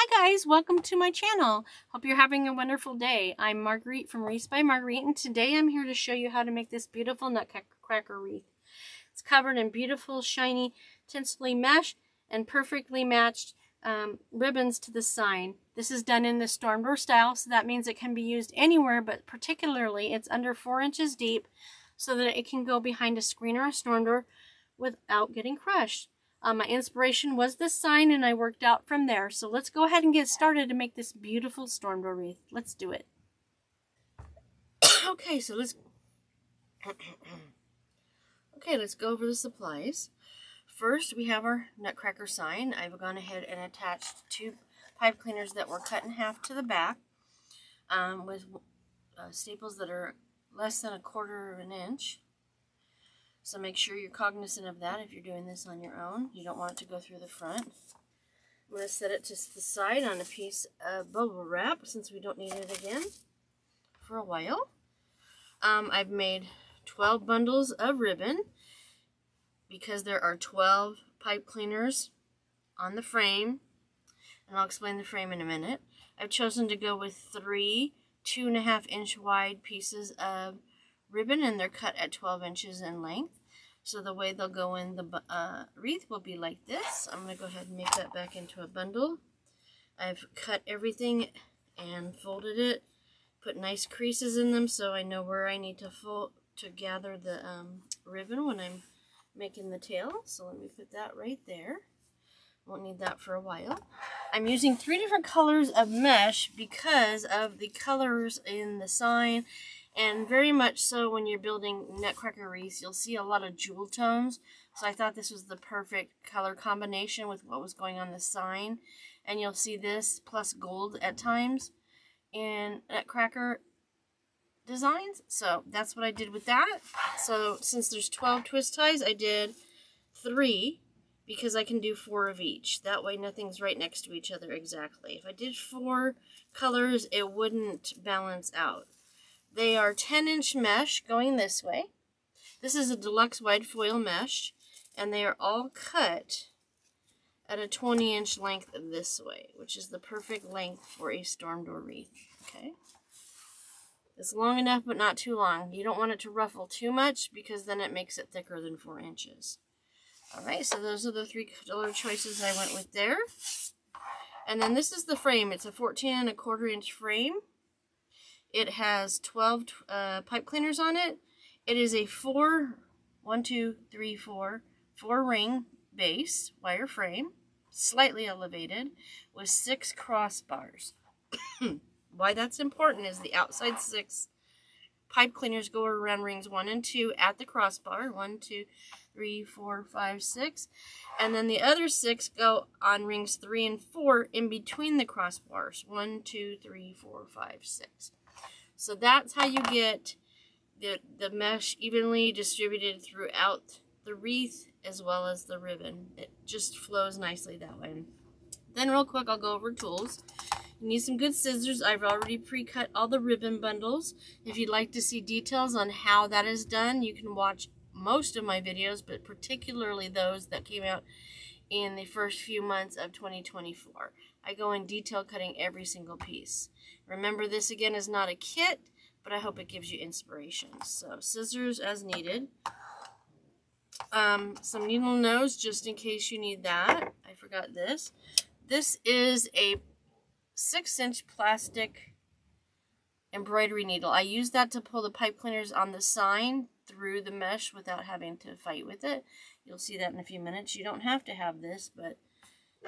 Hi guys, welcome to my channel. Hope you're having a wonderful day. I'm Marguerite from Wreaths by Marguerite, and today I'm here to show you how to make this beautiful nutcracker wreath. It's covered in beautiful, shiny, tinselly mesh and perfectly matched ribbons to the sign. This is done in the storm door style, so that means it can be used anywhere, but particularly it's under 4 inches deep so that it can go behind a screen or a storm door without getting crushed. My inspiration was this sign, and I worked out from there. So let's go ahead and get started to make this beautiful storm door wreath. Let's do it. Okay, so let's go over the supplies. First, we have our nutcracker sign. I've gone ahead and attached 2 pipe cleaners that were cut in half to the back with staples that are less than 1/4 of an inch. So make sure you're cognizant of that if you're doing this on your own. You don't want it to go through the front. I'm going to set it to the side on a piece of bubble wrap since we don't need it again for a while. I've made 12 bundles of ribbon because there are 12 pipe cleaners on the frame, and I'll explain the frame in a minute. I've chosen to go with 3 2.5 inch wide pieces of ribbon, and they're cut at 12 inches in length. So the way they'll go in the wreath will be like this. I'm going to go ahead and make that back into a bundle. I've cut everything and folded it, put nice creases in them so I know where I need to gather the ribbon when I'm making the tail. So let me put that right there. Won't need that for a while. I'm using 3 different colors of mesh because of the colors in the sign. And very much so when you're building nutcracker wreaths, you'll see a lot of jewel tones. So I thought this was the perfect color combination with what was going on the sign. And you'll see this plus gold at times in nutcracker designs. So that's what I did with that. So since there's 12 twist ties, I did 3 because I can do 4 of each. That way nothing's right next to each other exactly. If I did 4 colors, it wouldn't balance out. They are 10-inch mesh going this way. This is a deluxe wide foil mesh, and they are all cut at a 20-inch length this way, which is the perfect length for a storm door wreath. Okay, it's long enough, but not too long. You don't want it to ruffle too much because then it makes it thicker than 4 inches. All right, so those are the 3 color choices I went with there. And then this is the frame. It's a 14.25 inch frame. It has 12 pipe cleaners on it. It is a 4 ring base wire frame, slightly elevated, with 6 crossbars. Why that's important is the outside 6 pipe cleaners go around rings 1 and 2 at the crossbar. 1, 2, 3, 4, 5, 6. And then the other 6 go on rings 3 and 4 in between the crossbars. 1, 2, 3, 4, 5, 6. So that's how you get the mesh evenly distributed throughout the wreath as well as the ribbon. It just flows nicely that way. Then real quick, I'll go over tools. You need some good scissors. I've already pre-cut all the ribbon bundles. If you'd like to see details on how that is done, you can watch most of my videos, but particularly those that came out in the first few months of 2024. I go in detail cutting every single piece. Remember, this again is not a kit, but I hope it gives you inspiration. So scissors as needed. Some needle nose just in case you need that. I forgot this. This is a 6-inch plastic embroidery needle. I use that to pull the pipe cleaners on the sign through the mesh without having to fight with it. You'll see that in a few minutes. You don't have to have this, but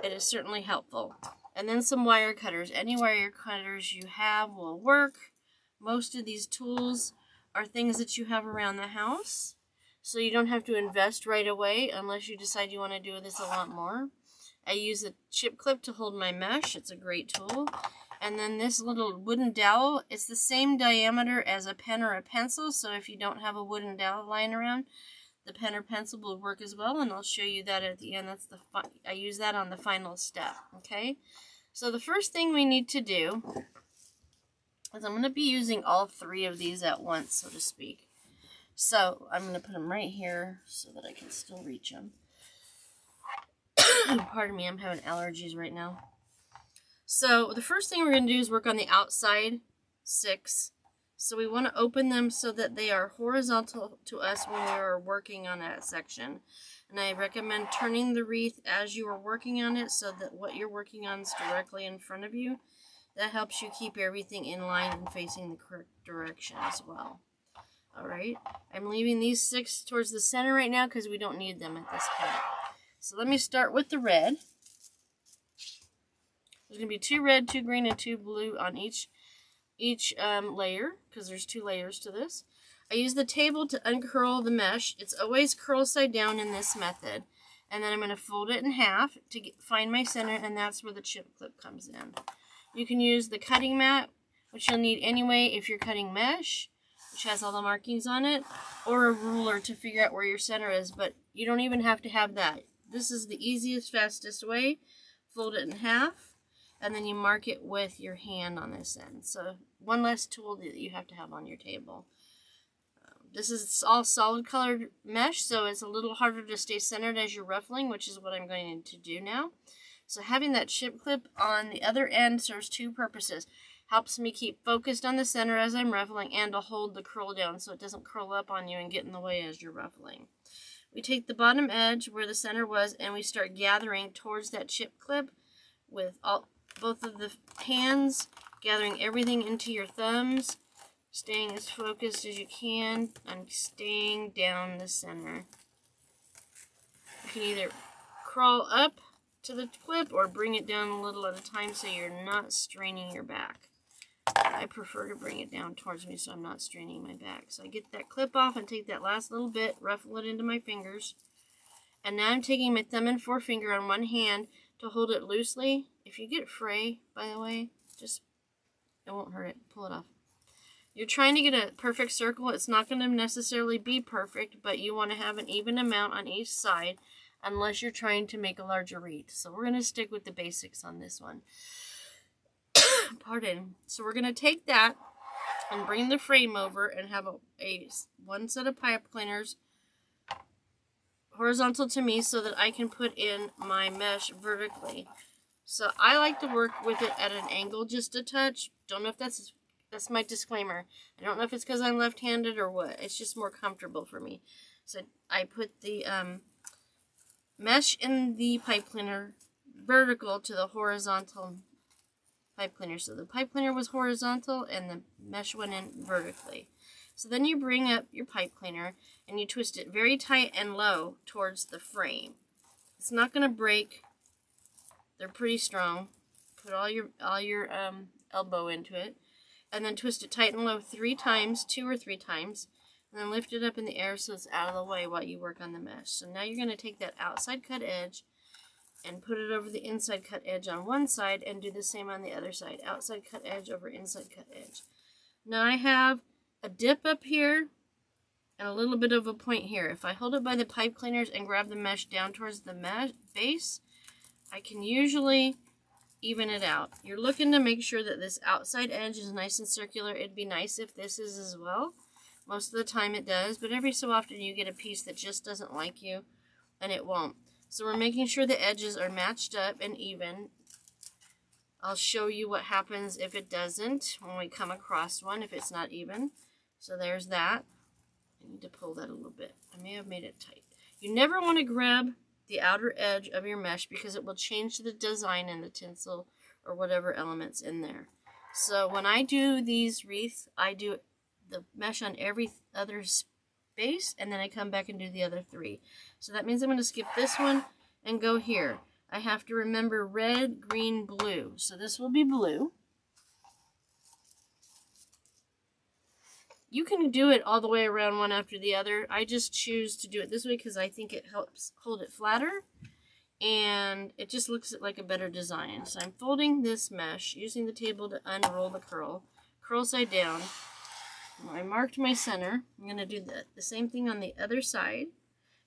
it is certainly helpful. And then some wire cutters. Any wire cutters you have will work. Most of these tools are things that you have around the house, so you don't have to invest right away unless you decide you want to do this a lot more. I use a chip clip to hold my mesh. It's a great tool. And then this little wooden dowel, it's the same diameter as a pen or a pencil, so if you don't have a wooden dowel lying around, the pen or pencil will work as well, and I'll show you that at the end. I use that on the final step, okay? So the first thing we need to do is I'm going to be using all 3 of these at once, so to speak. So I'm going to put them right here so that I can still reach them. Pardon me, I'm having allergies right now. So the first thing we're going to do is work on the outside 6. So we want to open them so that they are horizontal to us when we are working on that section. And I recommend turning the wreath as you are working on it so that what you're working on is directly in front of you. That helps you keep everything in line and facing the correct direction as well. Alright, I'm leaving these 6 towards the center right now because we don't need them at this point. So let me start with the red. There's going to be 2 red, 2 green, and 2 blue on each layer, because there's 2 layers to this. I use the table to uncurl the mesh. It's always curl side down in this method. And then I'm going to fold it in half to find my center, and that's where the chip clip comes in. You can use the cutting mat, which you'll need anyway if you're cutting mesh, which has all the markings on it, or a ruler to figure out where your center is, but you don't even have to have that. This is the easiest, fastest way. Fold it in half, and then you mark it with your hand on this end. So one less tool that you have to have on your table. This is all solid colored mesh, so it's a little harder to stay centered as you're ruffling, which is what I'm going to do now. So having that chip clip on the other end serves 2 purposes. Helps me keep focused on the center as I'm ruffling, and to hold the curl down so it doesn't curl up on you and get in the way as you're ruffling. We take the bottom edge where the center was, and we start gathering towards that chip clip with both of the hands, gathering everything into your thumbs, staying as focused as you can, and staying down the center. You can either crawl up to the clip or bring it down a little at a time so you're not straining your back. I prefer to bring it down towards me so I'm not straining my back. So I get that clip off and take that last little bit, ruffle it into my fingers. And now I'm taking my thumb and forefinger on one hand to hold it loosely. If you get fray, by the way, just, it won't hurt it. Pull it off. You're trying to get a perfect circle. It's not going to necessarily be perfect, but you want to have an even amount on each side unless you're trying to make a larger wreath. So we're going to stick with the basics on this one. Pardon. So we're going to take that and bring the frame over and have one set of pipe cleaners horizontal to me so that I can put in my mesh vertically. So I like to work with it at an angle just a touch. Don't know if that's my disclaimer. I don't know if it's because I'm left-handed or what. It's just more comfortable for me. So I put the mesh in the pipe cleaner vertical to the horizontal pipe cleaner. So the pipe cleaner was horizontal and the mesh went in vertically. So then you bring up your pipe cleaner and you twist it very tight and low towards the frame. It's not going to break. They're pretty strong. Put all your elbow into it, and then twist it tight and low 3 times, 2 or 3 times, and then lift it up in the air so it's out of the way while you work on the mesh. So now you're going to take that outside cut edge and put it over the inside cut edge on one side and do the same on the other side. Outside cut edge over inside cut edge. Now I have a dip up here and a little bit of a point here. If I hold it by the pipe cleaners and grab the mesh down towards the base, I can usually even it out. You're looking to make sure that this outside edge is nice and circular. It'd be nice if this is as well. Most of the time it does, but every so often you get a piece that just doesn't like you, and it won't. So we're making sure the edges are matched up and even. I'll show you what happens if it doesn't when we come across one, if it's not even. So there's that. I need to pull that a little bit. I may have made it tight. You never want to grab the outer edge of your mesh because it will change the design and the tinsel or whatever elements in there. So when I do these wreaths, I do the mesh on every other space, and then I come back and do the other 3. So that means I'm going to skip this one and go here. I have to remember red, green, blue. So this will be blue. You can do it all the way around one after the other. I just choose to do it this way because I think it helps hold it flatter and it just looks like a better design. So I'm folding this mesh using the table to unroll the curl side down. I marked my center. I'm going to do the same thing on the other side.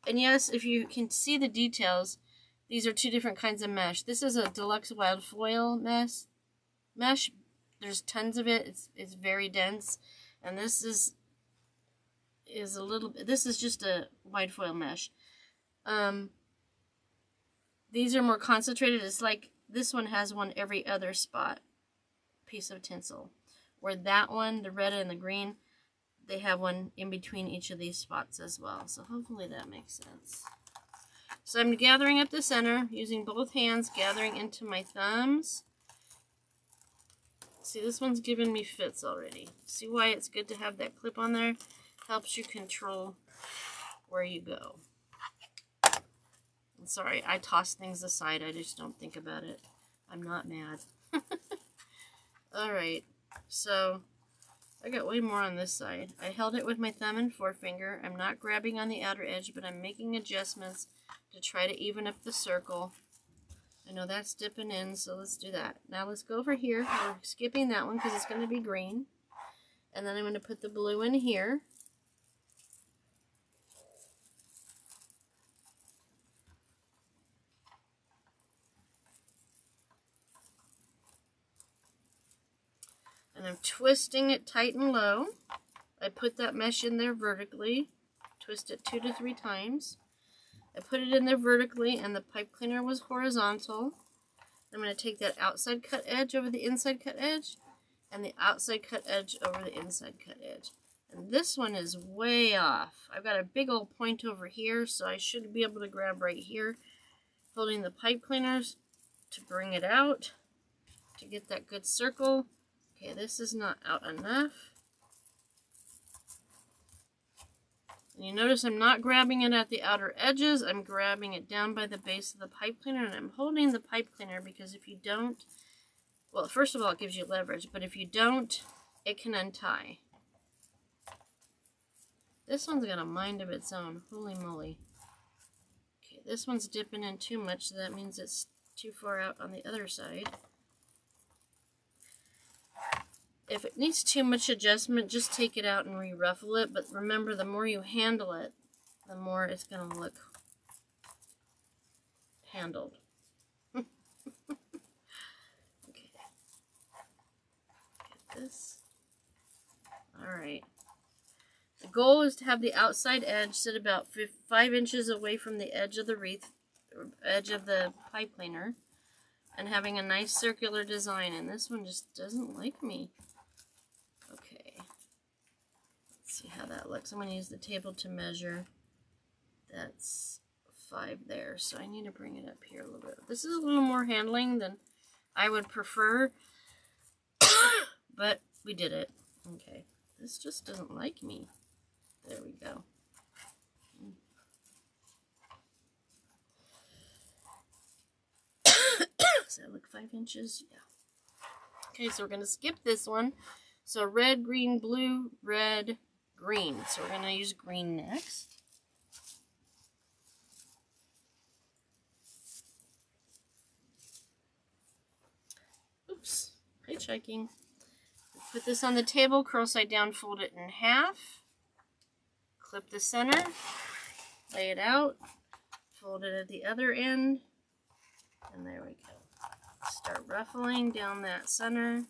And yes, if you can see the details, these are 2 different kinds of mesh. This is a deluxe wild foil mesh. There's tons of it. It's very dense. And this is a little bit, this is just a wide foil mesh. These are more concentrated. It's like this one has one every other spot piece of tinsel. Where that one, the red and the green, they have one in between each of these spots as well. So hopefully that makes sense. So I'm gathering up the center, using both hands, gathering into my thumbs. See, this one's giving me fits already. See why it's good to have that clip on there? Helps you control where you go. I'm sorry, I toss things aside. I just don't think about it. I'm not mad. Alright, so I got way more on this side. I held it with my thumb and forefinger. I'm not grabbing on the outer edge, but I'm making adjustments to try to even up the circle. I know that's dipping in, so let's do that. Now let's go over here. We're skipping that one because it's going to be green. And then I'm going to put the blue in here. And I'm twisting it tight and low. I put that mesh in there vertically. Twist it 2 to 3 times. I put it in there vertically and the pipe cleaner was horizontal. I'm going to take that outside cut edge over the inside cut edge and the outside cut edge over the inside cut edge. And this one is way off. I've got a big old point over here, so I should be able to grab right here, holding the pipe cleaners to bring it out to get that good circle. Okay, this is not out enough. And you notice I'm not grabbing it at the outer edges. I'm grabbing it down by the base of the pipe cleaner, and I'm holding the pipe cleaner because if you don't, well, first of all, it gives you leverage, but if you don't, it can untie. This one's got a mind of its own. Holy moly. Okay, this one's dipping in too much, so that means it's too far out on the other side. If it needs too much adjustment, just take it out and re-ruffle it. But remember, the more you handle it, the more it's going to look handled. Okay. Get this. Alright. The goal is to have the outside edge sit about 5 inches away from the edge of the wreath, edge of the pipe cleaner, and having a nice circular design. And this one just doesn't like me. Okay, let's see how that looks. I'm going to use the table to measure. That's 5 there, so I need to bring it up here a little bit. This is a little more handling than I would prefer, but we did it. Okay, this just doesn't like me. There we go. Does that look 5 inches? Yeah. Okay, so we're going to skip this one. So red, green, blue, red, green. So we're going to use green next. Oops, hitchhiking. Put this on the table, curl side down, fold it in half. Clip the center, lay it out, fold it at the other end, and there we go. Start ruffling down that center.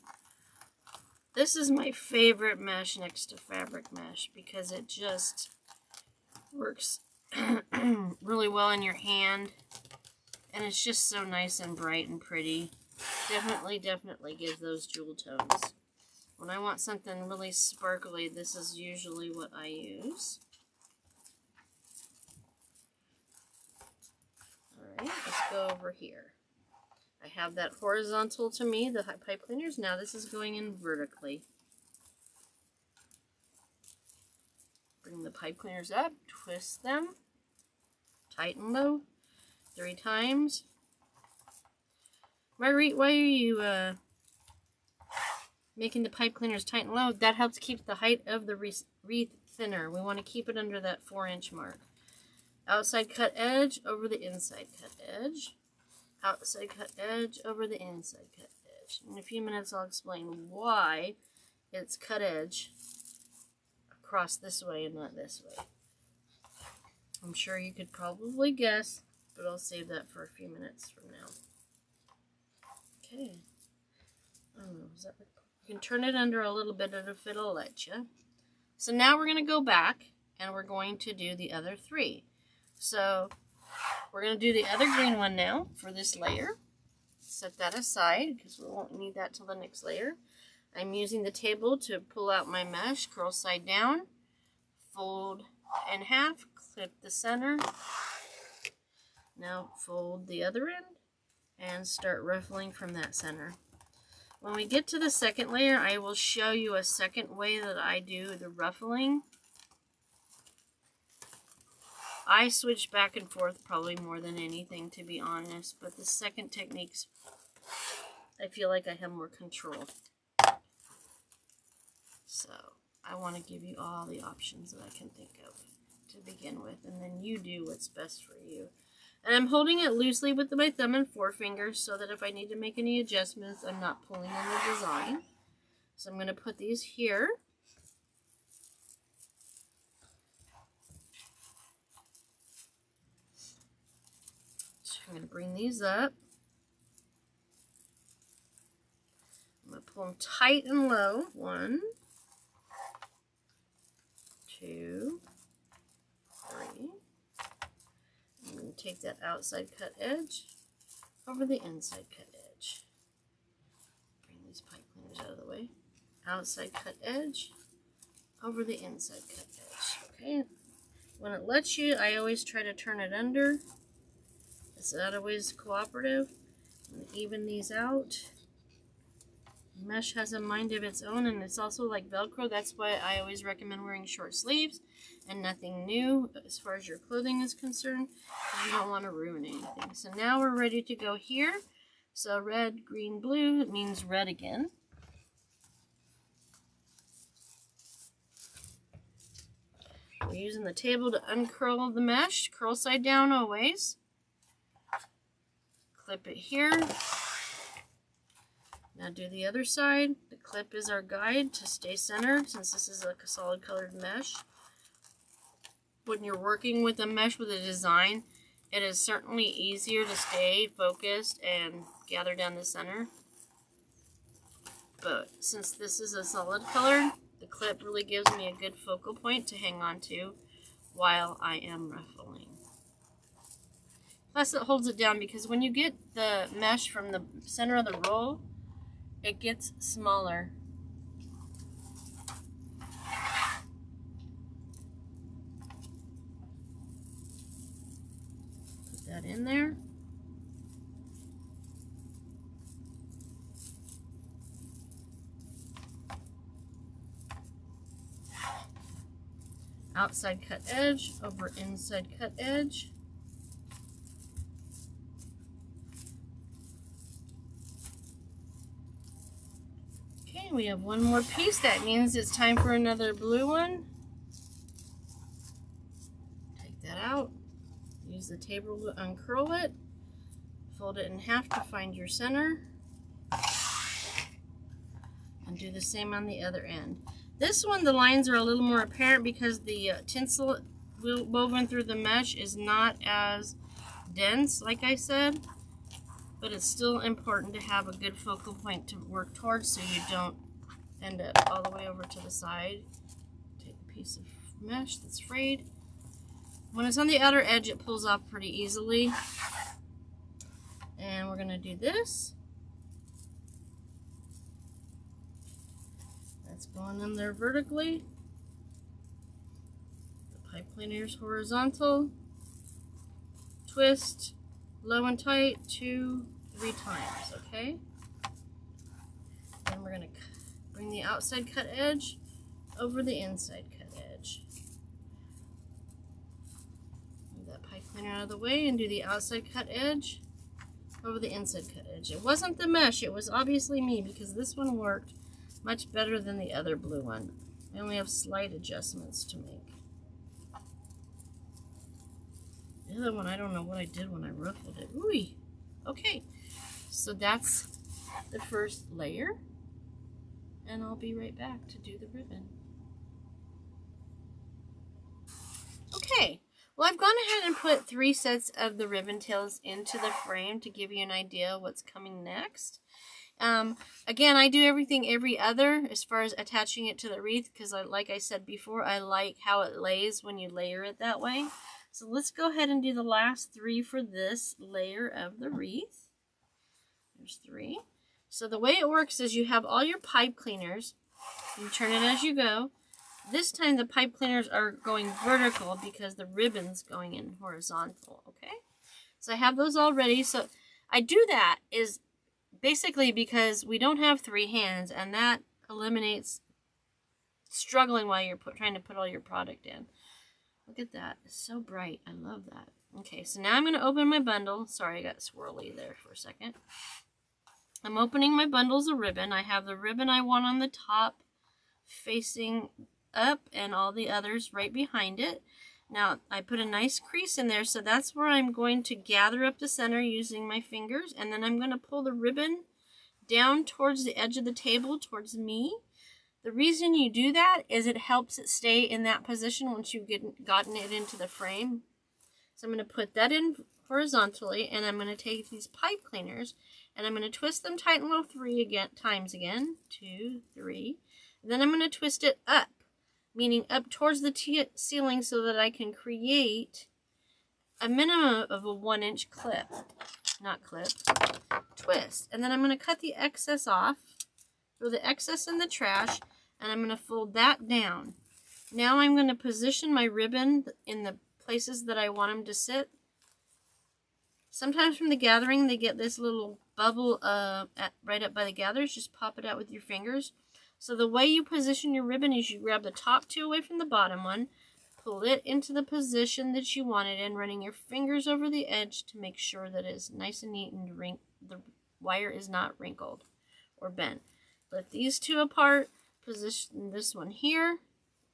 This is my favorite mesh next to fabric mesh because it just works really well in your hand, and it's just so nice and bright and pretty. Definitely gives those jewel tones. When I want something really sparkly, this is usually what I use. Alright, let's go over here. I have that horizontal to me, the pipe cleaners. Now this is going in vertically. Bring the pipe cleaners up, twist them, tight and low, 3 times. Marguerite, why are you making the pipe cleaners tight and low? That helps keep the height of the wreath thinner. We want to keep it under that 4-inch mark. Outside cut edge over the inside cut edge. Outside cut edge over the inside cut edge. In a few minutes I'll explain why it's cut edge across this way and not this way. I'm sure you could probably guess, but I'll save that for a few minutes from now. Okay. I don't know, is that, you can turn it under a little bit if it'll let you. So now we're going to go back and we're going to do the other 3. So we're going to do the other green one now for this layer. set that aside because we won't need that till the next layer. I'm using the table to pull out my mesh, curl side down, fold in half, clip the center. Now fold the other end and start ruffling from that center. When we get to the second layer, I will show you a second way that I do the ruffling. I switch back and forth probably more than anything, to be honest, but the second techniques, I feel like I have more control. So I want to give you all the options that I can think of to begin with, and then you do what's best for you. And I'm holding it loosely with my thumb and forefinger so that if I need to make any adjustments, I'm not pulling on the design. So I'm going to put these here. So I'm going to bring these up. I'm going to pull them tight and low. 1, 2, 3. I'm going to take that outside cut edge over the inside cut edge. Bring these pipe cleaners out of the way. Outside cut edge over the inside cut edge. Okay. When it lets you, I always try to turn it under. It's not always cooperative. I'm going to even these out. Mesh has a mind of its own, and it's also like Velcro. That's why I always recommend wearing short sleeves and nothing new as far as your clothing is concerned, because you don't want to ruin anything. So now we're ready to go here. So red, green, blue, it means red again. We're using the table to uncurl the mesh, curl side down always. Clip it here. Now do the other side. The clip is our guide to stay centered since this is like a solid colored mesh. When you're working with a mesh with a design, it is certainly easier to stay focused and gather down the center. But since this is a solid color, the clip really gives me a good focal point to hang on to while I am ruffling. Plus it holds it down because when you get the mesh from the center of the roll, it gets smaller. Put that in there. Outside cut edge over inside cut edge. Okay, we have one more piece. That means it's time for another blue one. Take that out. Use the table to uncurl it. Fold it in half to find your center. And do the same on the other end. This one, the lines are a little more apparent because the tinsel woven through the mesh is not as dense, like I said. But it's still important to have a good focal point to work towards so you don't end up all the way over to the side. Take a piece of mesh that's frayed. When it's on the outer edge, it pulls off pretty easily. And we're going to do this. That's going in there vertically. The pipe cleaner is horizontal. Twist. Low and tight 2, 3 times, okay? Then we're going to bring the outside cut edge over the inside cut edge. Move that pipe cleaner out of the way and do the outside cut edge over the inside cut edge. It wasn't the mesh, it was obviously me because this one worked much better than the other blue one. I only have slight adjustments to make. The other one, I don't know what I did when I ruffled it. Ooh, okay, so that's the first layer, and I'll be right back to do the ribbon. Okay, well, I've gone ahead and put 3 sets of the ribbon tails into the frame to give you an idea of what's coming next. Again, I do everything every other as far as attaching it to the wreath because, like I said before, I like how it lays when you layer it that way. So let's go ahead and do the last 3 for this layer of the wreath. There's 3. So the way it works is you have all your pipe cleaners. You turn it as you go. This time the pipe cleaners are going vertical because the ribbon's going in horizontal, okay? So I have those all ready. So I do that is basically because we don't have 3 hands, and that eliminates struggling while you're trying to put all your product in. Look at that. It's so bright. I love that. Okay, so now I'm going to open my bundle. Sorry, I got swirly there for a second. I'm opening my bundles of ribbon. I have the ribbon I want on the top facing up and all the others right behind it. Now, I put a nice crease in there, so that's where I'm going to gather up the center using my fingers, and then I'm going to pull the ribbon down towards the edge of the table, towards me. The reason you do that is it helps it stay in that position once you've gotten it into the frame. So I'm going to put that in horizontally, and I'm going to take these pipe cleaners, and I'm going to twist them tight and low 3 times again. 2, 3. And then I'm going to twist it up, meaning up towards the ceiling so that I can create a minimum of a 1-inch twist. And then I'm going to cut the excess off, throw the excess in the trash, and I'm going to fold that down. Now I'm going to position my ribbon in the places that I want them to sit. Sometimes from the gathering they get this little bubble right up by the gathers. Just pop it out with your fingers. So the way you position your ribbon is you grab the top 2 away from the bottom one, pull it into the position that you want it in, running your fingers over the edge to make sure that it's nice and neat and the wire is not wrinkled or bent. Lift these 2 apart, position this one here,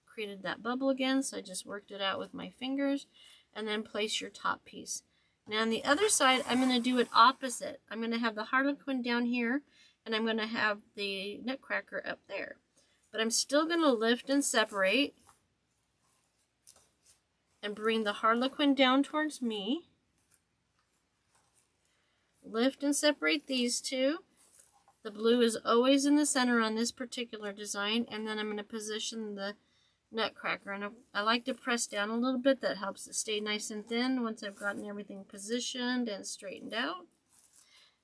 created that bubble again, so I just worked it out with my fingers, and then place your top piece. Now on the other side, I'm going to do it opposite. I'm going to have the Harlequin down here, and I'm going to have the Nutcracker up there. But I'm still going to lift and separate and bring the Harlequin down towards me. Lift and separate these 2. The blue is always in the center on this particular design, and then I'm going to position the Nutcracker. And I like to press down a little bit. That helps it stay nice and thin once I've gotten everything positioned and straightened out.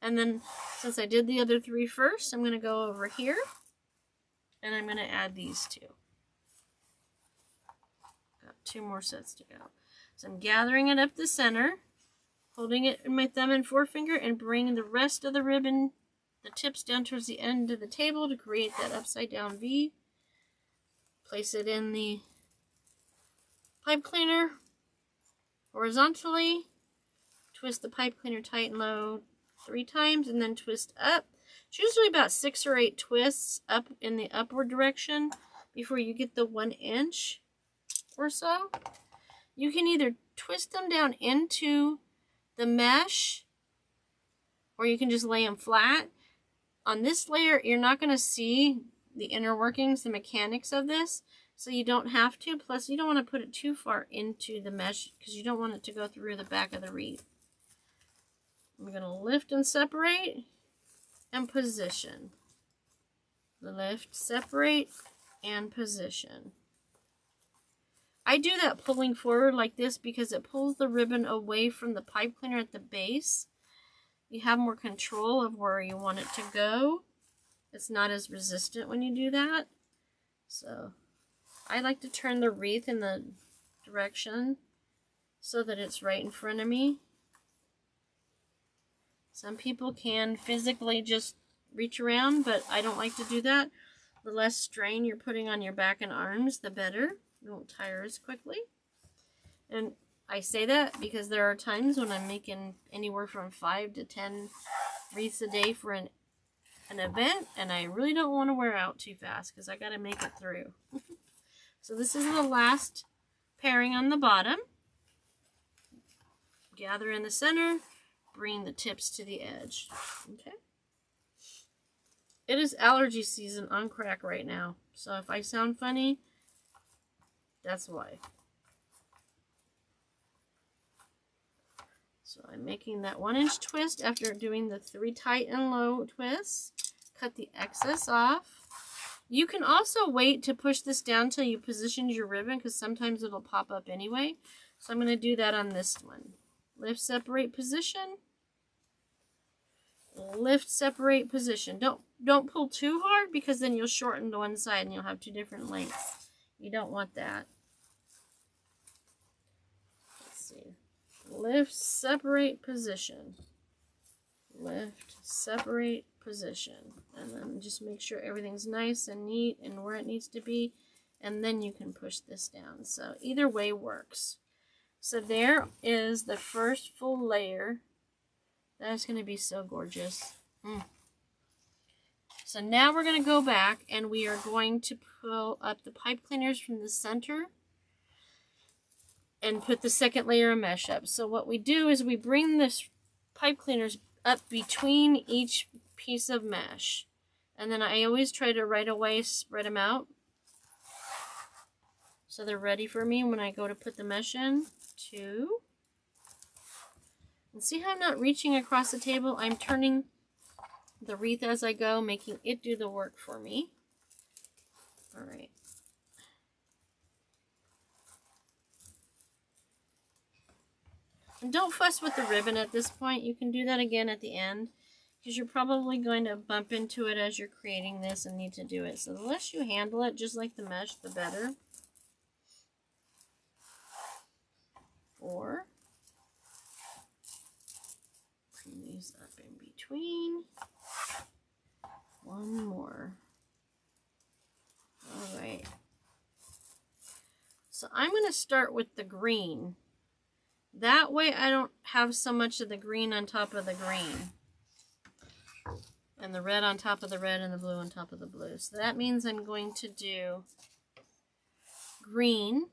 And then, since I did the other 3 first, I'm going to go over here, and I'm going to add these 2. Got 2 more sets to go. So I'm gathering it up the center, holding it in my thumb and forefinger, and bringing the rest of the ribbon, the tips down towards the end of the table to create that upside down V. Place it in the pipe cleaner horizontally, twist the pipe cleaner tight and low 3 times, and then twist up. It's usually about 6 or 8 twists up in the upward direction before you get the 1 inch or so. You can either twist them down into the mesh, or you can just lay them flat. On this layer, you're not going to see the inner workings, the mechanics of this, so you don't have to. Plus, you don't want to put it too far into the mesh because you don't want it to go through the back of the wreath. I'm going to lift and separate and position. Lift, separate, and position. I do that pulling forward like this because it pulls the ribbon away from the pipe cleaner at the base. You have more control of where you want it to go. It's not as resistant when you do that. So I like to turn the wreath in the direction so that it's right in front of me. Some people can physically just reach around, but I don't like to do that. The less strain you're putting on your back and arms, the better. You won't tire as quickly. And I say that because there are times when I'm making anywhere from 5 to 10 wreaths a day for an event, and I really don't want to wear out too fast because I got to make it through. So this is the last pairing on the bottom. Gather in the center, bring the tips to the edge. Okay. It is allergy season on crack right now, so if I sound funny, that's why. So I'm making that 1 inch twist after doing the 3 tight and low twists. Cut the excess off. You can also wait to push this down till you position your ribbon because sometimes it'll pop up anyway. So I'm going to do that on this one. Lift, separate, position. lift, separate position. Don't pull too hard because then you'll shorten to one side and you'll have two different lengths. You don't want that. Let's see. Lift, separate position. Lift, separate position. And then just make sure everything's nice and neat and where it needs to be. And then you can push this down. So either way works. So there is the first full layer. That's going to be so gorgeous. So now we're going to go back and we are going to pull up the pipe cleaners from the center and put the second layer of mesh up. So what we do is we bring this pipe cleaners up between each piece of mesh. And then I always try to right away spread them out so they're ready for me when I go to put the mesh in. 2. And see how I'm not reaching across the table? I'm turning the wreath as I go, making it do the work for me. All right. And don't fuss with the ribbon at this point. You can do that again at the end because you're probably going to bump into it as you're creating this and need to do it. So the less you handle it, just like the mesh, the better. 4. Bring these up in between. 1 more. All right. So I'm going to start with the green. That way I don't have so much of the green on top of the green. And the red on top of the red and the blue on top of the blue. So that means I'm going to do green,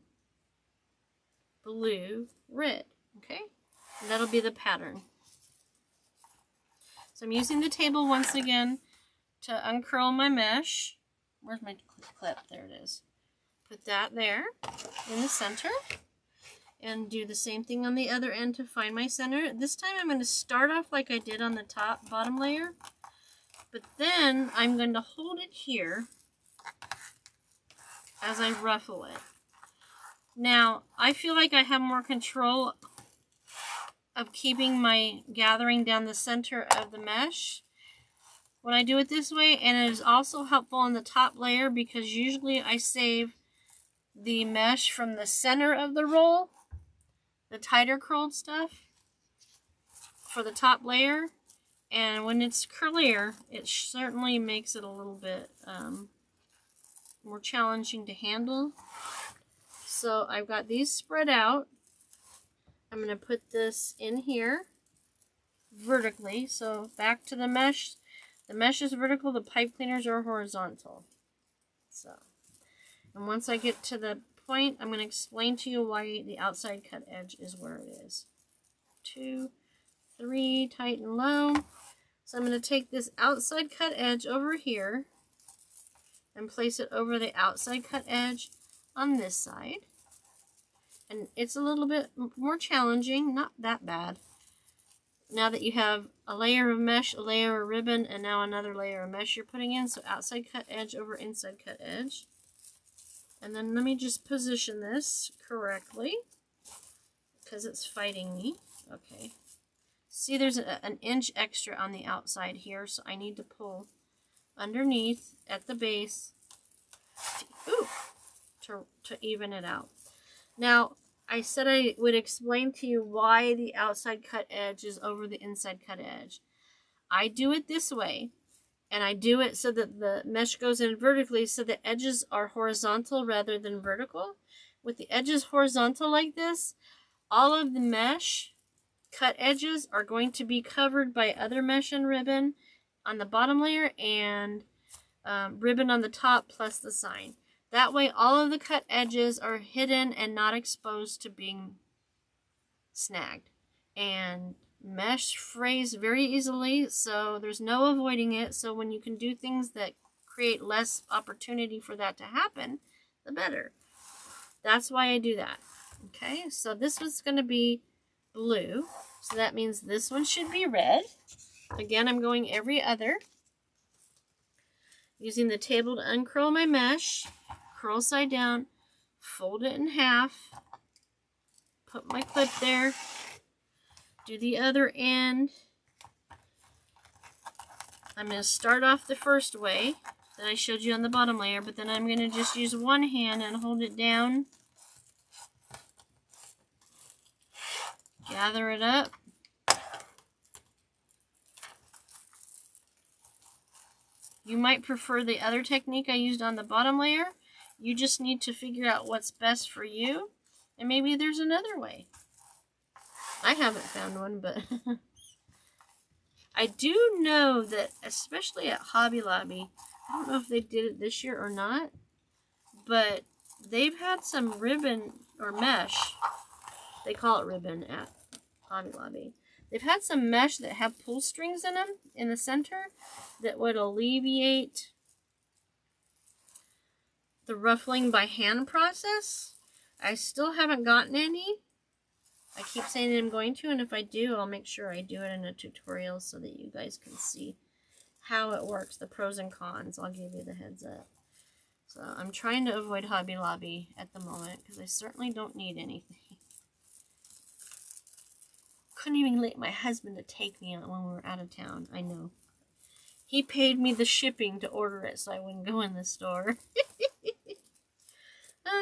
blue, red. Okay? And that'll be the pattern. So I'm using the table once again to uncurl my mesh. Where's my clip? There it is. Put that there in the center. And do the same thing on the other end to find my center. This time I'm going to start off like I did on the bottom layer. But then I'm going to hold it here as I ruffle it. Now, I feel like I have more control of keeping my gathering down the center of the mesh when I do it this way. And it is also helpful on the top layer because usually I save the mesh from the center of the roll, the tighter curled stuff, for the top layer. And when it's curlier, it certainly makes it a little bit more challenging to handle. So I've got these spread out. I'm going to put this in here vertically. So back to the mesh. The mesh is vertical, the pipe cleaners are horizontal. So, and once I get to the point, I'm going to explain to you why the outside cut edge is where it is. 2, 3, tight and low. So I'm going to take this outside cut edge over here and place it over the outside cut edge on this side. And it's a little bit more challenging, not that bad. Now that you have a layer of mesh, a layer of ribbon, and now another layer of mesh you're putting in. So outside cut edge over inside cut edge. And then let me just position this correctly because it's fighting me. Okay. See, there's an inch extra on the outside here, so I need to pull underneath at the base to even it out. Now, I said I would explain to you why the outside cut edge is over the inside cut edge. I do it this way, and I do it so that the mesh goes in vertically so the edges are horizontal rather than vertical. With the edges horizontal like this, all of the mesh cut edges are going to be covered by other mesh and ribbon on the bottom layer and ribbon on the top plus the sign. That way all of the cut edges are hidden and not exposed to being snagged. And mesh frays very easily, so there's no avoiding it. So when you can do things that create less opportunity for that to happen, the better. That's why I do that. Okay, so this one's going to be blue. So that means this one should be red. Again, I'm going every other. Using the table to uncurl my mesh, curl side down, fold it in half, put my clip there, do the other end, I'm going to start off the first way that I showed you on the bottom layer, but then I'm going to just use one hand and hold it down. Gather it up. You might prefer the other technique I used on the bottom layer. You just need to figure out what's best for you. And maybe there's another way. I haven't found one, but I do know that, especially at Hobby Lobby, I don't know if they did it this year or not, but they've had some ribbon or mesh. They call it ribbon at Hobby Lobby. They've had some mesh that have pull strings in them in the center that would alleviate the ruffling by hand process. I still haven't gotten any. I keep saying that I'm going to, and if I do, I'll make sure I do it in a tutorial so that you guys can see how it works, the pros and cons. I'll give you the heads up. So I'm trying to avoid Hobby Lobby at the moment because I certainly don't need anything. Couldn't even let my husband to take me when we were out of town. I know. He paid me the shipping to order it so I wouldn't go in the store.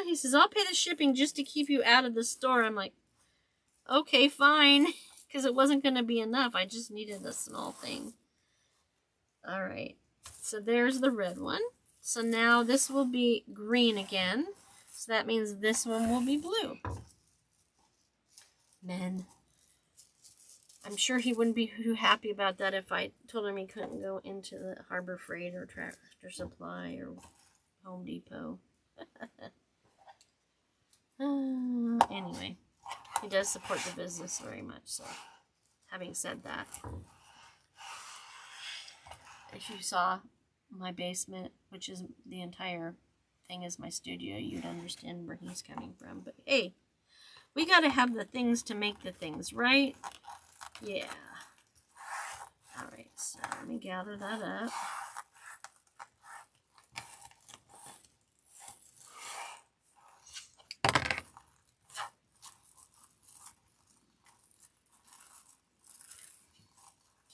He says, I'll pay the shipping just to keep you out of the store. I'm like, okay, fine. Because it wasn't going to be enough. I just needed a small thing. Alright. So there's the red one. So now this will be green again. So that means this one will be blue. Men. I'm sure he wouldn't be too happy about that if I told him he couldn't go into the Harbor Freight or Tractor Supply or Home Depot. Anyway, he does support the business very much, so having said that, if you saw my basement, which is the entire thing is my studio, you'd understand where he's coming from. But hey, we gotta have the things to make the things, right? Yeah. Alright, so let me gather that up.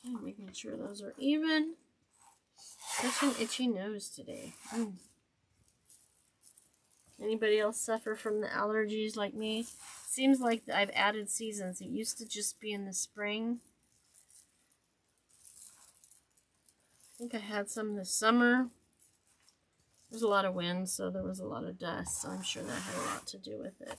Okay, making sure those are even. Such an itchy nose today. Anybody else suffer from the allergies like me? Seems like I've added seasons. It used to just be in the spring. I think I had some this summer. There's a lot of wind, so there was a lot of dust. So I'm sure that had a lot to do with it.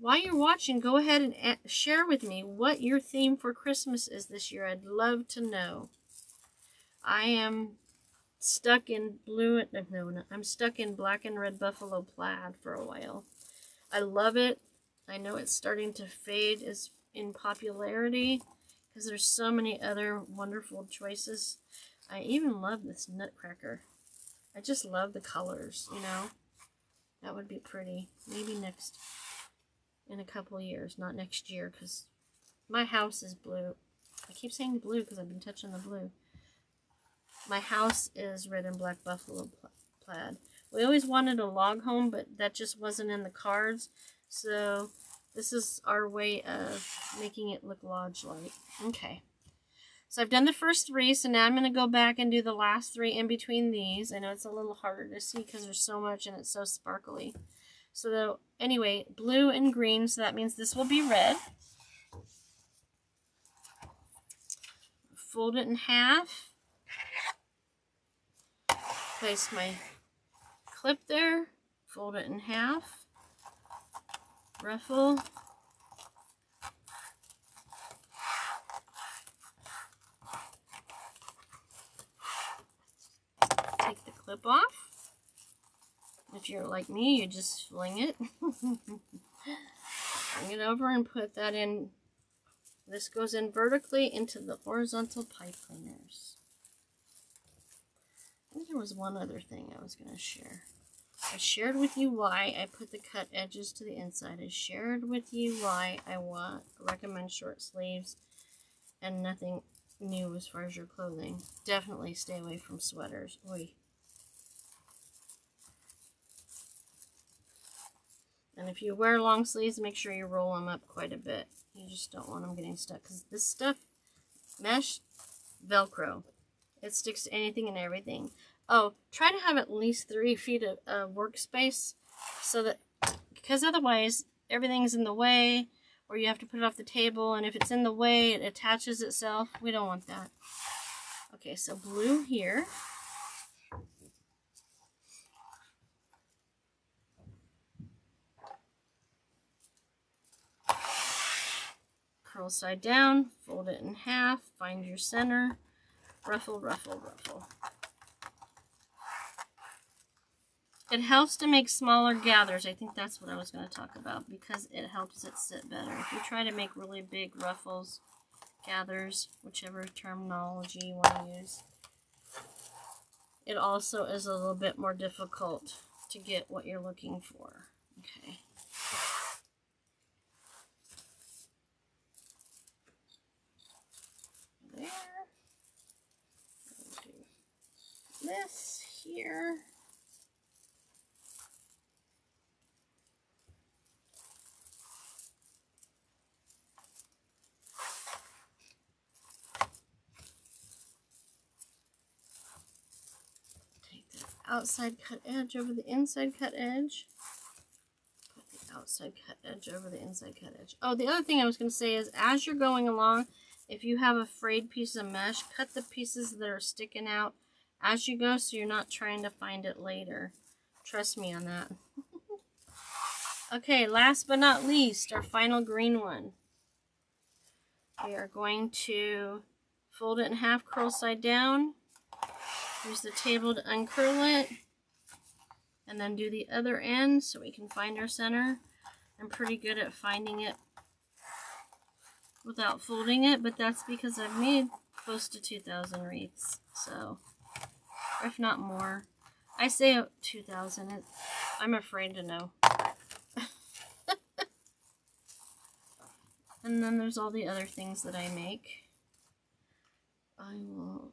While you're watching, go ahead and share with me what your theme for Christmas is this year. I'd love to know. I am stuck in blue. No, I'm stuck in black and red buffalo plaid for a while. I love it. I know it's starting to fade in popularity because there's so many other wonderful choices. I even love this Nutcracker. I just love the colors, you know. That would be pretty. Maybe in a couple years, not next year, because my house is blue. I keep saying blue because I've been touching the blue. My house is red and black buffalo plaid. We always wanted a log home, but that just wasn't in the cards. So this is our way of making it look lodge-like. Okay. So I've done the first three, so now I'm going to go back and do the last three in between these. I know it's a little harder to see because there's so much and it's so sparkly. So anyway, blue and green, so that means this will be red. Fold it in half. Place my clip there. Fold it in half. Ruffle. Take the clip off. If you're like me, you just fling it. Bring it over and put that in. This goes in vertically into the horizontal pipe cleaners. I think there was one other thing I was going to share. I shared with you why I put the cut edges to the inside. I shared with you why I recommend short sleeves and nothing new as far as your clothing. Definitely stay away from sweaters. Oy. And if you wear long sleeves, make sure you roll them up quite a bit. You just don't want them getting stuck. Because this stuff, mesh, Velcro. It sticks to anything and everything. Oh, try to have at least 3 feet of workspace, so that, because otherwise everything's in the way, or you have to put it off the table, and if it's in the way, it attaches itself. We don't want that. Okay, so blue here. Curl side down, fold it in half, find your center, ruffle, ruffle, ruffle. It helps to make smaller gathers. I think that's what I was going to talk about, because it helps it sit better. If you try to make really big ruffles, gathers, whichever terminology you want to use, it also is a little bit more difficult to get what you're looking for. Okay. There. Do this here. Outside cut edge over the inside cut edge. Put the outside cut edge over the inside cut edge. Oh, the other thing I was going to say is, as you're going along, if you have a frayed piece of mesh, cut the pieces that are sticking out as you go, so you're not trying to find it later. Trust me on that. Okay, last but not least, our final green one. We are going to fold it in half, curl side down. Use the table to uncurl it, and then do the other end so we can find our center. I'm pretty good at finding it without folding it, but that's because I've made close to 2,000 wreaths, so, if not more. I say 2,000, I'm afraid to know. And then there's all the other things that I make. I will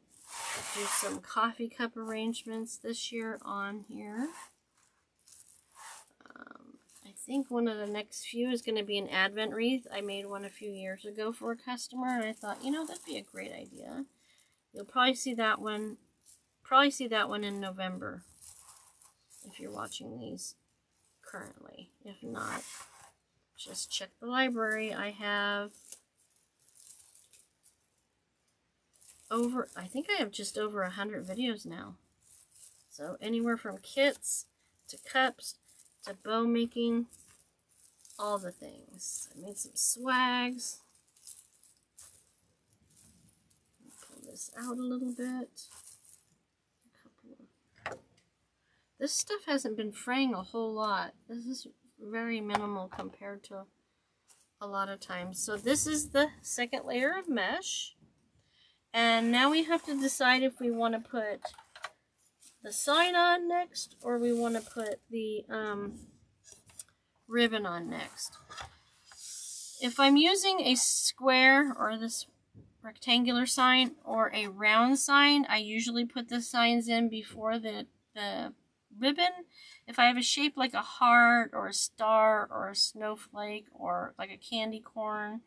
do some coffee cup arrangements this year on here. I think one of the next few is going to be an Advent wreath. I made one a few years ago for a customer, and I thought, you know, that'd be a great idea. You'll probably see that one in November, if you're watching these currently. If not, just check the library. I have I think I have just over 100 videos now. So anywhere from kits to cups to bow making, all the things. I made some swags. Pull this out a little bit. This stuff hasn't been fraying a whole lot. This is very minimal compared to a lot of times. So this is the second layer of mesh. And now we have to decide if we want to put the sign on next, or we want to put the ribbon on next. If I'm using a square or this rectangular sign or a round sign, I usually put the signs in before the ribbon. If I have a shape like a heart or a star or a snowflake or like a candy corn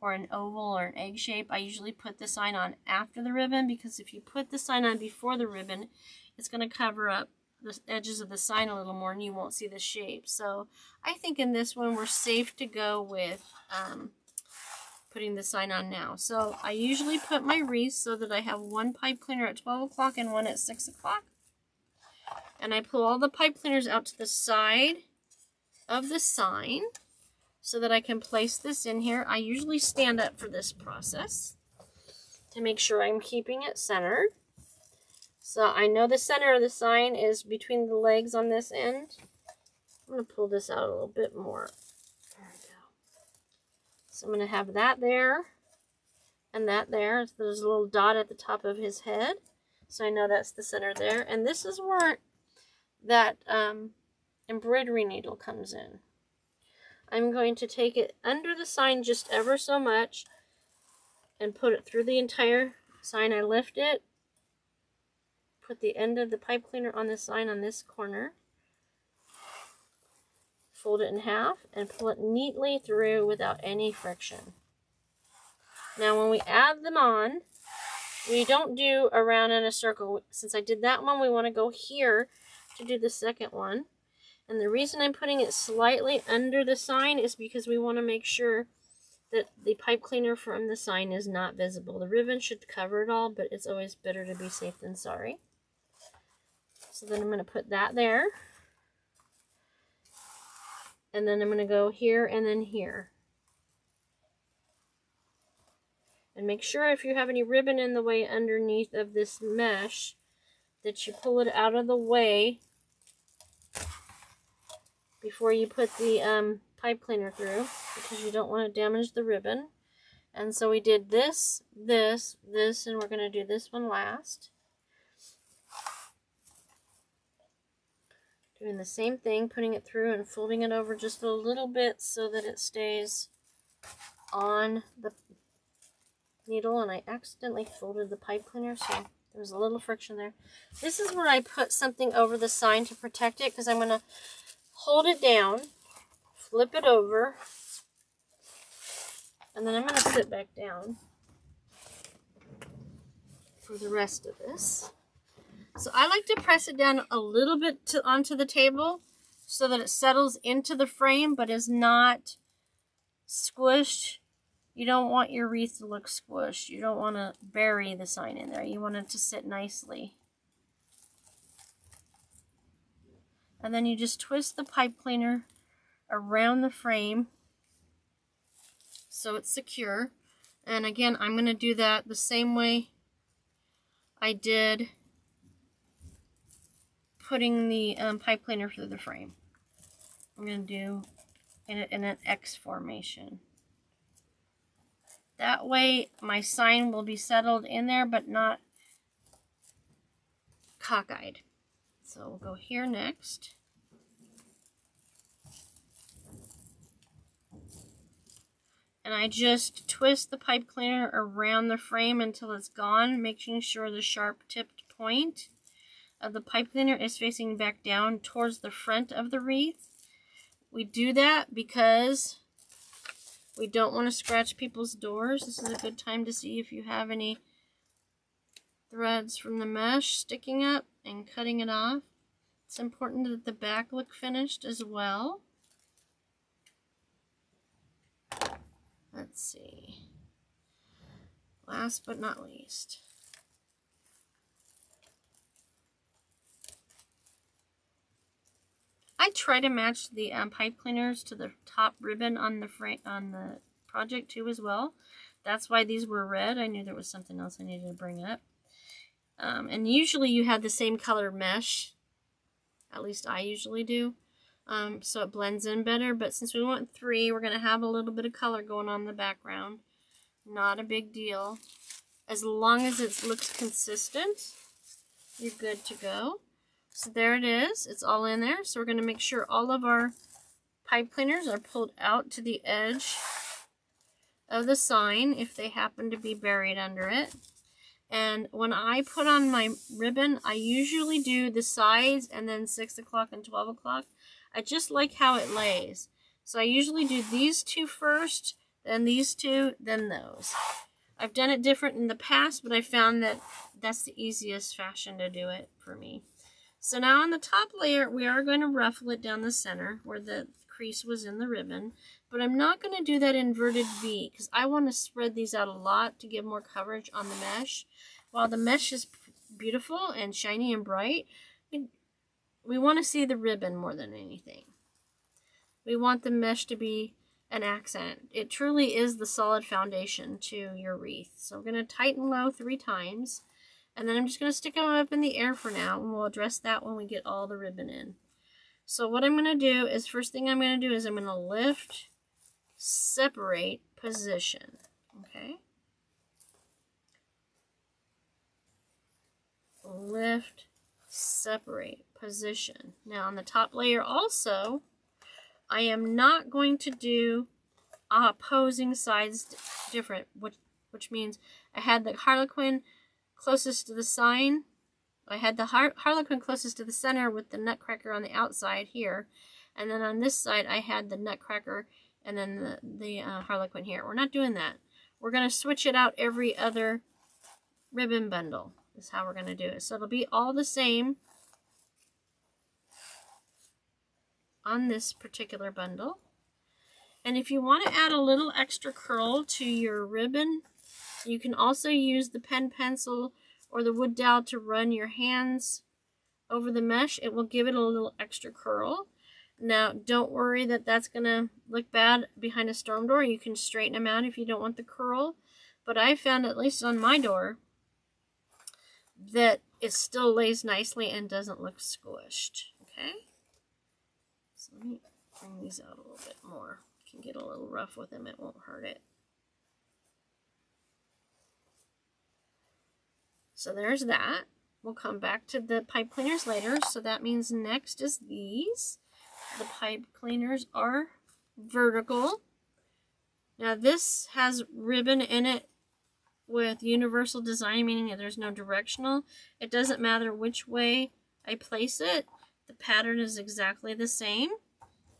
or an oval or an egg shape, I usually put the sign on after the ribbon, because if you put the sign on before the ribbon, it's going to cover up the edges of the sign a little more and you won't see the shape. So I think in this one we're safe to go with putting the sign on now. So I usually put my wreath so that I have one pipe cleaner at 12 o'clock and one at 6 o'clock. And I pull all the pipe cleaners out to the side of the sign so that I can place this in here. I usually stand up for this process to make sure I'm keeping it centered. So I know the center of the sign is between the legs on this end. I'm going to pull this out a little bit more. There we go. So I'm going to have that there and that there. There's a little dot at the top of his head. So I know that's the center there. And this is where that embroidery needle comes in. I'm going to take it under the sign just ever so much and put it through the entire sign. I lift it, put the end of the pipe cleaner on the sign on this corner, fold it in half, and pull it neatly through without any friction. Now when we add them on, we don't do around in a circle. Since I did that one, we want to go here to do the second one. And the reason I'm putting it slightly under the sign is because we want to make sure that the pipe cleaner from the sign is not visible. The ribbon should cover it all, but it's always better to be safe than sorry. So then I'm going to put that there. And then I'm going to go here and then here. And make sure if you have any ribbon in the way underneath of this mesh that you pull it out of the way before you put the pipe cleaner through, because you don't want to damage the ribbon. And so we did this, this, this, and we're going to do this one last. Doing the same thing, putting it through and folding it over just a little bit so that it stays on the needle. And I accidentally folded the pipe cleaner, so there was a little friction there. This is where I put something over the sign to protect it, because I'm going to hold it down, flip it over, and then I'm going to sit back down for the rest of this. So I like to press it down a little bit onto the table so that it settles into the frame but is not squished. You don't want your wreath to look squished. You don't want to bury the sign in there. You want it to sit nicely. And then you just twist the pipe cleaner around the frame so it's secure. And again, I'm going to do that the same way I did putting the pipe cleaner through the frame. I'm going to do in an X formation. That way my sign will be settled in there but not cockeyed. So we'll go here next. And I just twist the pipe cleaner around the frame until it's gone, making sure the sharp tipped point of the pipe cleaner is facing back down towards the front of the wreath. We do that because we don't want to scratch people's doors. This is a good time to see if you have any threads from the mesh sticking up and cutting it off. It's important that the back look finished as well. Let's see. Last but not least. I try to match the pipe cleaners to the top ribbon on the project too as well. That's why these were red. I knew there was something else I needed to bring up. And usually you have the same color mesh. At least I usually do. So it blends in better. But since we want 3, we're going to have a little bit of color going on in the background. Not a big deal. As long as it looks consistent, you're good to go. So there it is. It's all in there. So we're going to make sure all of our pipe cleaners are pulled out to the edge of the sign if they happen to be buried under it. And when I put on my ribbon, I usually do the sides and then 6 o'clock and 12 o'clock. I just like how it lays. So I usually do these 2 first, then these 2, then those. I've done it different in the past, but I found that that's the easiest fashion to do it for me. So now on the top layer, we are going to ruffle it down the center where the crease was in the ribbon. But I'm not going to do that inverted V because I want to spread these out a lot to give more coverage on the mesh. While the mesh is beautiful and shiny and bright, we want to see the ribbon more than anything. We want the mesh to be an accent. It truly is the solid foundation to your wreath. So we're going to tighten low 3 times. And then I'm just going to stick them up in the air for now, and we'll address that when we get all the ribbon in. So what I'm going to do is, first thing I'm going to do is I'm going to lift, separate, position. Okay? Lift, separate, position. Now on the top layer also, I am not going to do opposing sides different, which means I had the Harlequin closest to the sign. I had the Harlequin closest to the center with the Nutcracker on the outside here. And then on this side, I had the Nutcracker and then the Harlequin here. We're not doing that. we're going to switch it out every other ribbon bundle. Is how we're going to do it. So it'll be all the same on this particular bundle. And if you want to add a little extra curl to your ribbon, you can also use the pen pencil or the wood dowel to run your hands over the mesh. It will give it a little extra curl. Now, don't worry that that's going to look bad behind a storm door. You can straighten them out if you don't want the curl. But I found, at least on my door, that it still lays nicely and doesn't look squished. Okay? So let me bring these out a little bit more. You can get a little rough with them. It won't hurt it. So there's that. We'll come back to the pipe cleaners later. So that means next is these. The pipe cleaners are vertical. Now this has ribbon in it with universal design, meaning that there's no directional. It doesn't matter which way I place it. The pattern is exactly the same.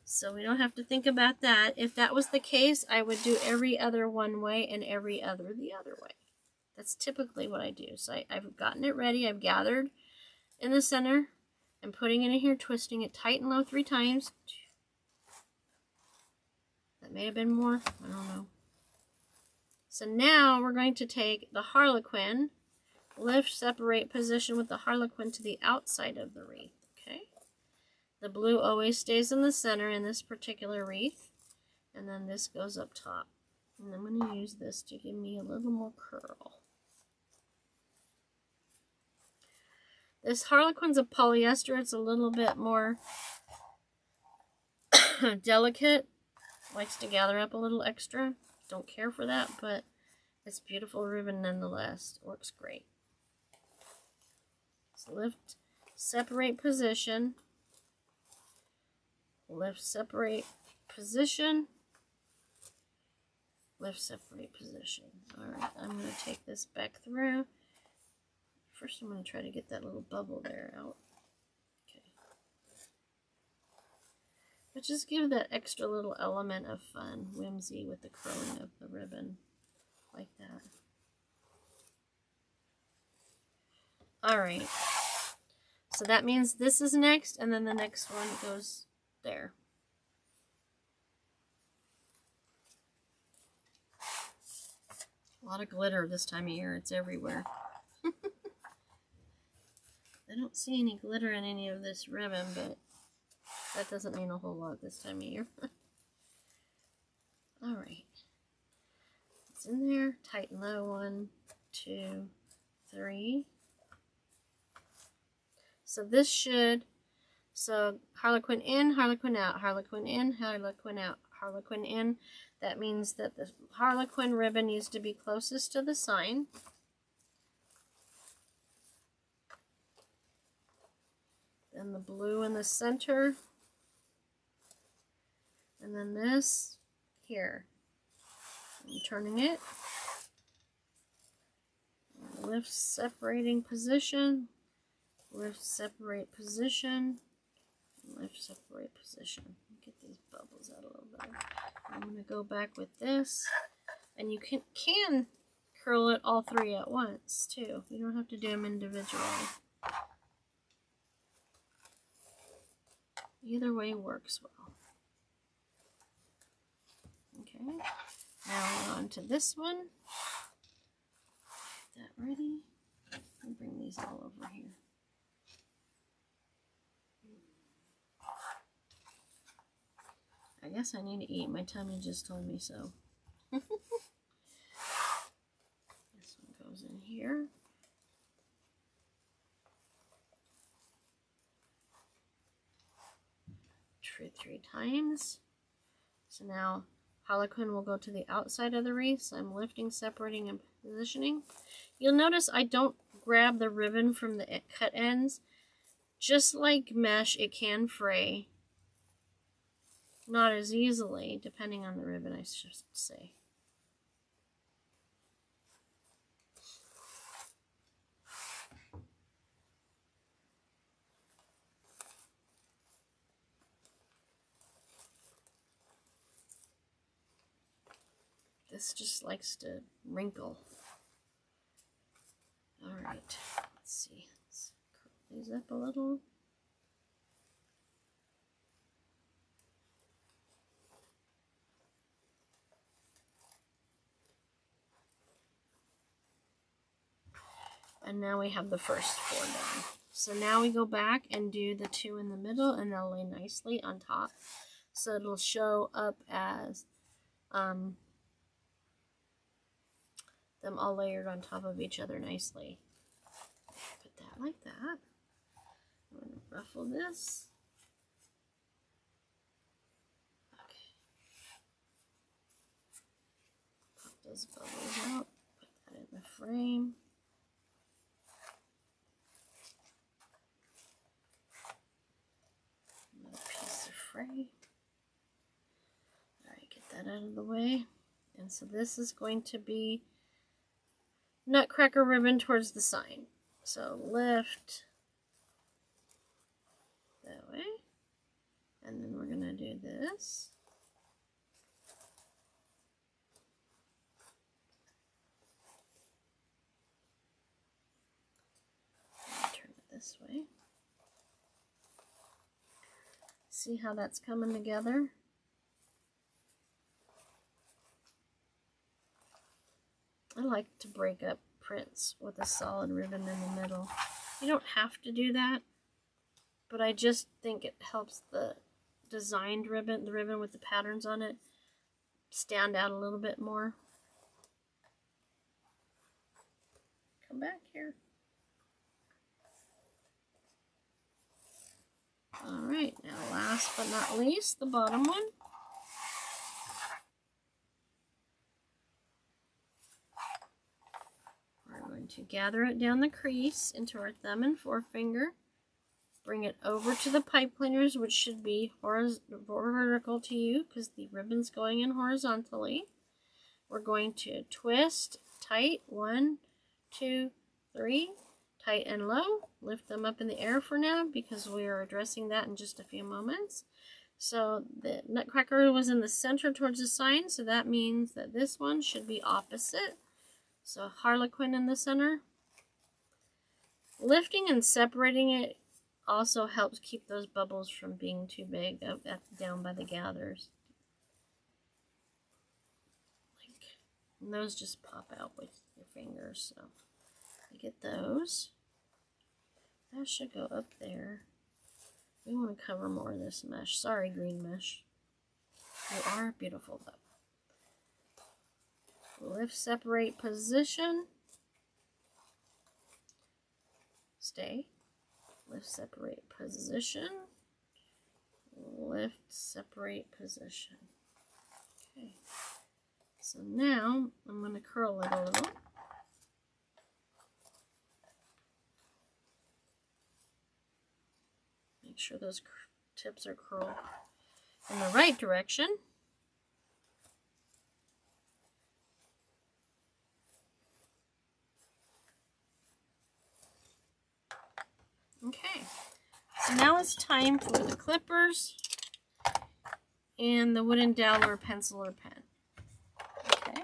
So we don't have to think about that. If that was the case, I would do every other one way and every other the other way. That's typically what I do. So I've gotten it ready. I've gathered in the center. I'm putting it in here, twisting it tight and low 3 times. That may have been more. I don't know. So now we're going to take the Harlequin, lift, separate, position with the Harlequin to the outside of the wreath. Okay. The blue always stays in the center in this particular wreath. And then this goes up top. And I'm going to use this to give me a little more curl. This Harlequin's a polyester. It's a little bit more delicate. Likes to gather up a little extra. Don't care for that, but it's beautiful ribbon nonetheless. Works great. So lift, separate, position. Lift, separate, position. Lift, separate, position. Alright, I'm going to take this back through. First I'm going to try to get that little bubble there out. Okay. But just give that extra little element of fun, whimsy with the curling of the ribbon. Like that. Alright. So that means this is next, and then the next one goes there. A lot of glitter this time of year. It's everywhere. I don't see any glitter in any of this ribbon, but that doesn't mean a whole lot this time of year. Alright. It's in there. Tight and low. 1, 2, 3. So this should, so Harlequin in, Harlequin out, Harlequin in, Harlequin out, Harlequin in. That means that the Harlequin ribbon needs to be closest to the sign. Then the blue in the center. And then this here. I'm turning it. Lift, separating position. Lift, separate, position. Lift, separate, position. Get these bubbles out a little better. I'm going to go back with this. And you can curl it all 3 at once, too. You don't have to do them individually. Either way works well. Okay, now we're on to this one. Get that ready. I'll bring these all over here. I guess I need to eat. My tummy just told me so. This one goes in here. 3 times. So now Harlequin will go to the outside of the wreath. So I'm lifting, separating, and positioning. You'll notice I don't grab the ribbon from the cut ends. Just like mesh, it can fray. Not as easily, depending on the ribbon, I should say. This just likes to wrinkle. Alright, let's see. Let's curl these up a little. And now we have the first 4 done. So now we go back and do the 2 in the middle, and they'll lay nicely on top. So it'll show up as them all layered on top of each other nicely. Put that like that. I'm going to ruffle this. Okay. Pop those bubbles out. Put that in the frame. Alright, get that out of the way. And so this is going to be Nutcracker ribbon towards the sign. So lift that way. And then we're going to do this. Turn it this way. See how that's coming together? I like to break up prints with a solid ribbon in the middle. You don't have to do that, but I just think it helps the designed ribbon, the ribbon with the patterns on it, stand out a little bit more. Come back here. Alright, now last but not least, the bottom one. We're going to gather it down the crease into our thumb and forefinger. Bring it over to the pipe cleaners, which should be vertical to you because the ribbon's going in horizontally. We're going to twist tight, 1, 2, 3. Tight and low. Lift them up in the air for now because we are addressing that in just a few moments. So the Nutcracker was in the center towards the sign, so that means that this one should be opposite. So Harlequin in the center. Lifting and separating it also helps keep those bubbles from being too big down by the gathers. And those just pop out with your fingers. So I get those. That should go up there. We want to cover more of this mesh. Sorry, green mesh. You are beautiful, though. Lift, separate, position. Stay. Lift, separate, position. Lift, separate, position. Okay. So now I'm going to curl it a little. Make sure those tips are curled in the right direction. Okay, so now it's time for the clippers and the wooden dowel or pencil or pen. Okay,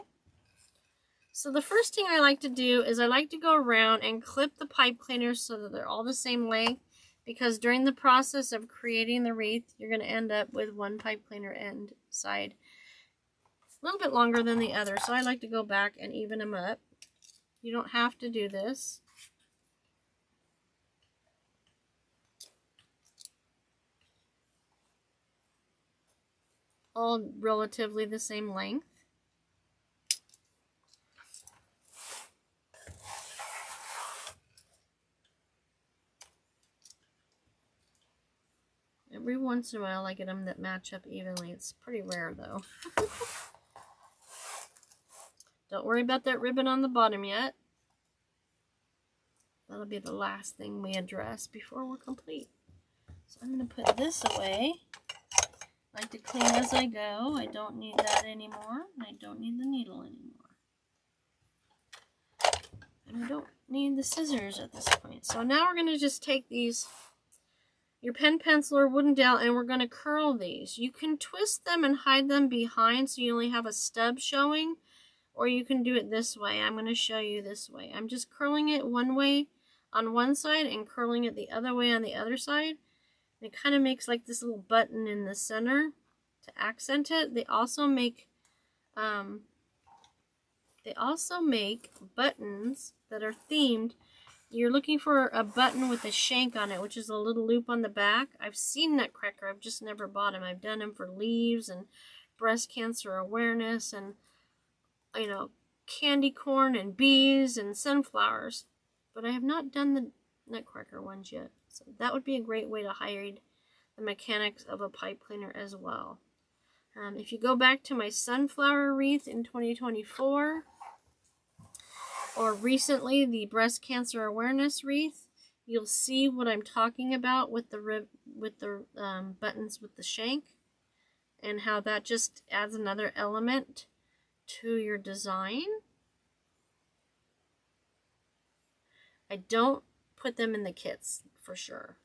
so the first thing I like to do is I like to go around and clip the pipe cleaners so that they're all the same length. Because during the process of creating the wreath, you're going to end up with one pipe cleaner end side a little bit longer than the other. So I like to go back and even them up. You don't have to do this. All relatively the same length. Every once in a while I get them that match up evenly. It's pretty rare though. Don't worry about that ribbon on the bottom yet. That'll be the last thing we address before we're complete. So I'm going to put this away. I like to clean as I go. I don't need that anymore. And I don't need the needle anymore. And I don't need the scissors at this point. So now we're going to just take these, your pen, pencil, or wooden dowel, and we're going to curl these. You can twist them and hide them behind so you only have a stub showing. or you can do it this way. I'm going to show you this way. I'm just curling it one way on one side and curling it the other way on the other side. And it kind of makes like this little button in the center to accent it. They also make buttons that are themed. You're looking for a button with a shank on it, which is a little loop on the back. I've seen Nutcracker. I've just never bought them. I've done them for leaves and breast cancer awareness and, you know, candy corn and bees and sunflowers. But I have not done the Nutcracker ones yet. So that would be a great way to hide the mechanics of a pipe cleaner as well. If you go back to my sunflower wreath in 2024, or recently the breast cancer awareness wreath, you'll see what I'm talking about with the buttons with the shank, and how that just adds another element to your design. I don't put them in the kits for sure,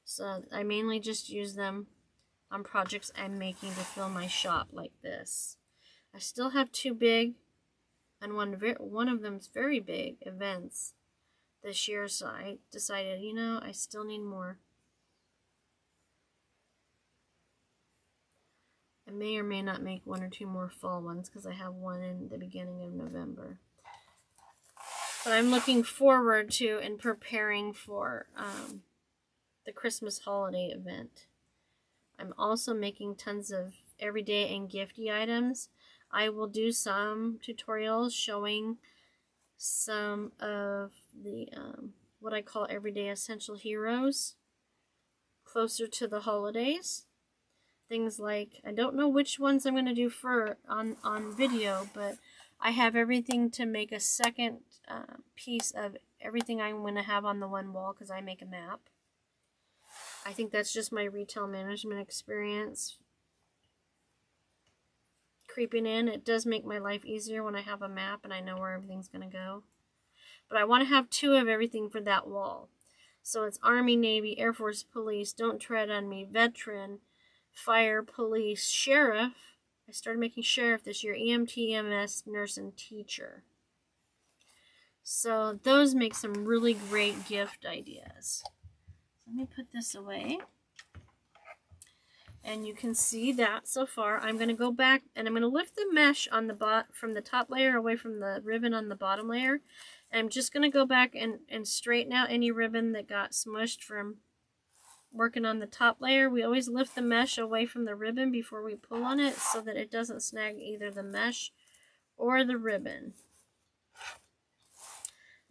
so I mainly just use them on projects I'm making to fill my shop like this. I still have two big, and one of them's very big, events this year, so I decided, you know, I still need more. I may or may not make one or two more fall ones because I have one in the beginning of November. But I'm looking forward to and preparing for the Christmas holiday event. I'm also making tons of everyday and gifty items. I will do some tutorials showing some of the what I call everyday essential heroes closer to the holidays. Things like, I don't know which ones I'm going to do on video, but I have everything to make a second piece of everything I'm going to have on the one wall because I make a map. I think that's just my retail management experience creeping in. It does make my life easier when I have a map and I know where everything's going to go. But I want to have two of everything for that wall. So it's Army, Navy, Air Force, Police, Don't Tread on Me, Veteran, Fire, Police, Sheriff. I started making Sheriff this year, EMT, EMS, Nurse, and Teacher. So those make some really great gift ideas. Let me put this away. And you can see that so far. I'm going to go back and I'm going to lift the mesh on the from the top layer away from the ribbon on the bottom layer. And I'm just going to go back and straighten out any ribbon that got smushed from working on the top layer. We always lift the mesh away from the ribbon before we pull on it so that it doesn't snag either the mesh or the ribbon.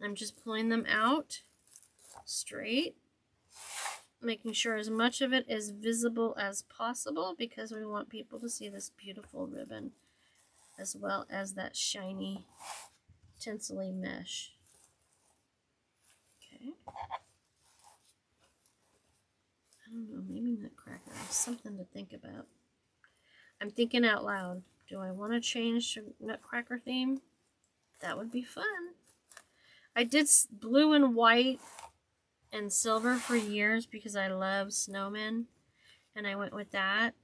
I'm just pulling them out straight, making sure as much of it is visible as possible because we want people to see this beautiful ribbon as well as that shiny tinsely mesh. Okay. I don't know, maybe Nutcracker is something to think about. I'm thinking out loud. Do I want to change to Nutcracker theme? That would be fun. I did blue and white and silver for years because I love snowmen, and I went with that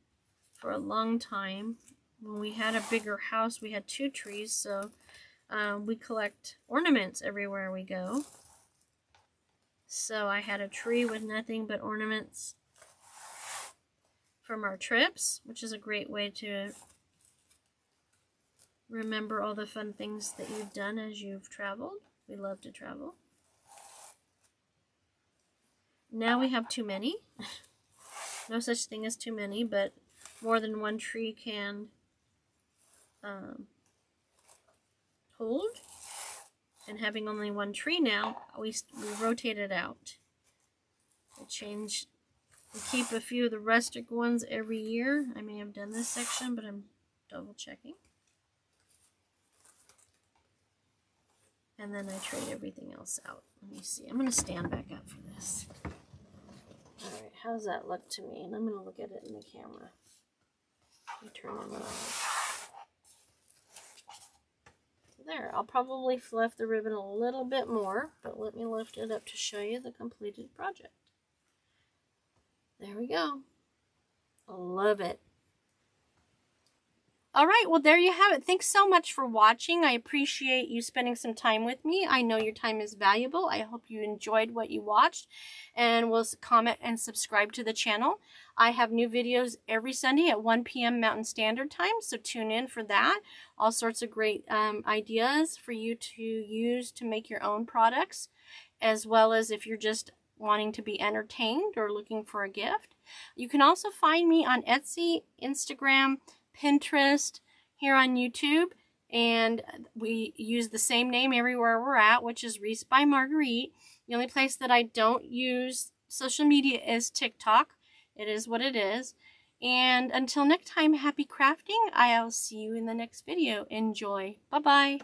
for a long time. When we had a bigger house, we had 2 trees, so we collect ornaments everywhere we go. So I had a tree with nothing but ornaments from our trips, which is a great way to remember all the fun things that you've done as you've traveled. We love to travel. Now we have too many. No such thing as too many, but more than one tree can hold. And having only one tree now, we rotate it out. We keep a few of the rustic ones every year. I may have done this section, but I'm double checking. And then I trade everything else out. Let me see. I'm going to stand back up for this. Alright, how does that look to me? And I'm going to look at it in the camera. Let me turn it on. There, I'll probably fluff the ribbon a little bit more, but let me lift it up to show you the completed project. There we go. I love it. All right, well, there you have it. Thanks so much for watching. I appreciate you spending some time with me. I know your time is valuable. I hope you enjoyed what you watched, and will comment and subscribe to the channel. I have new videos every Sunday at 1 p.m. Mountain Standard Time, so tune in for that. All sorts of great ideas for you to use to make your own products, as well as if you're just wanting to be entertained or looking for a gift. You can also find me on Etsy, Instagram, Pinterest, here on YouTube, and we use the same name everywhere we're at, which is Wreaths by Marguerite. The only place that I don't use social media is TikTok. It is what it is. And until next time, happy crafting. I'll see you in the next video. Enjoy. Bye-bye.